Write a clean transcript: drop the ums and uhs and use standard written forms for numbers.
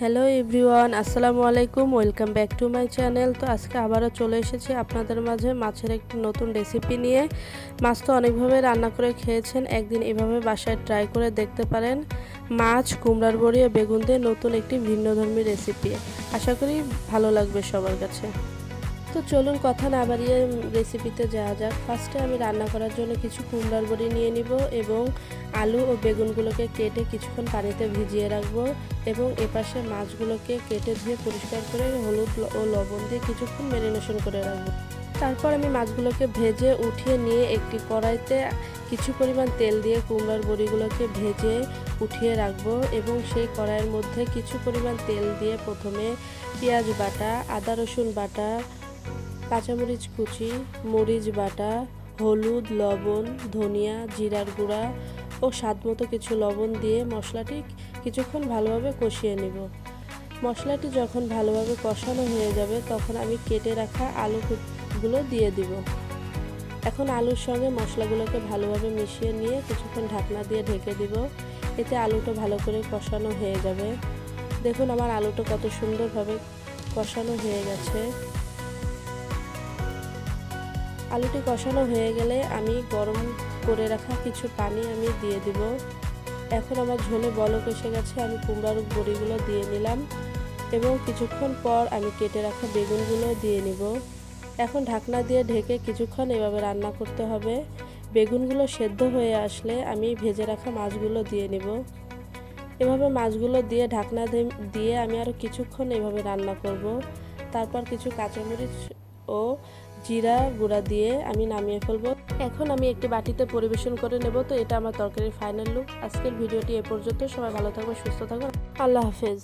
Hello everyone, আসসালামু আলাইকুম। Welcome back to my channel. তো আজকে আবারও চলে এসেছি আপনাদের মাঝে মাছের একটি নতুন রেসিপি নিয়ে। মাছ তো অনেকভাবে রান্না করে খেয়েছেন, একদিন এভাবে বাসায় ট্রাই করে দেখতে পারেন। মাছ, কুমড়ার বড়ি ও বেগুন দিয়ে নতুন একটি ভিন্নধর্মী রেসিপি। আশা করি ভালো লাগবে সবার কাছে। তো চলুন কথা না বাড়িয়ে রেসিপিতে যাওয়া যাক। ফার্স্টে আমি রান্না করার জন্য কিছু কুমড়ার বড়ি নিয়ে নিব এবং আলু ও বেগুনগুলোকে কেটে কিছুক্ষণ পানিতে ভিজিয়ে রাখবো এবং এপাশে মাছগুলোকে কেটে ধুয়ে পরিষ্কার করে হলুদ ও লবণ দিয়ে কিছুক্ষণ ম্যারিনেশন করে রাখবো। তারপর আমি মাছগুলোকে ভেজে উঠিয়ে নিয়ে একটি কড়াইতে কিছু পরিমাণ তেল দিয়ে কুমড়ার বড়িগুলোকে ভেজে উঠিয়ে রাখবো এবং সেই কড়াইয়ের মধ্যে কিছু পরিমাণ তেল দিয়ে প্রথমে পেঁয়াজ বাটা, আদা রসুন বাটা, কাঁচামরিচ কুচি, মরিচ বাটা, হলুদ, লবণ, ধনিয়া, জিরার গুঁড়া ও স্বাদমতো কিছু লবণ দিয়ে মশলাটি কিছুক্ষণ ভালোভাবে কষিয়ে নেব। মশলাটি যখন ভালোভাবে কষানো হয়ে যাবে তখন আমি কেটে রাখা আলুগুলো দিয়ে দিব। এখন আলুর সঙ্গে মশলাগুলোকে ভালোভাবে মিশিয়ে নিয়ে কিছুক্ষণ ঢাকনা দিয়ে ঢেকে দিব। এতে আলুটা ভালো করে কষানো হয়ে যাবে। দেখুন আমার আলুটা কত সুন্দরভাবে কষানো হয়ে গেছে। আলুটি কষানো হয়ে গেলে আমি গরম করে রাখা কিছু পানি আমি দিয়ে দিব। এখন আমার ঝোলে বলক এসে গেছে, আমি কুমড়ার বড়িগুলো দিয়ে নিলাম এবং কিছুক্ষণ পর আমি কেটে রাখা বেগুনগুলো দিয়ে নিব। এখন ঢাকনা দিয়ে ঢেকে কিছুক্ষণ এভাবে রান্না করতে হবে। বেগুনগুলো সেদ্ধ হয়ে আসলে আমি ভেজে রাখা মাছগুলো দিয়ে নিব। এভাবে মাছগুলো দিয়ে ঢাকনা দিয়ে আমি আরও কিছুক্ষণ এভাবে রান্না করব। তারপর কিছু কাঁচামরিচ ও জিরা গুঁড়া দিয়ে আমি নামিয়ে ফেলবো। এখন আমি একটি বাটিতে পরিবেশন করে নেব। তো এটা আমার তরকারির ফাইনাল লুক। আজকের ভিডিওটি এ পর্যন্ত। সবাই ভালো থাকবেন, সুস্থ থাকবেন। আল্লাহ হাফেজ।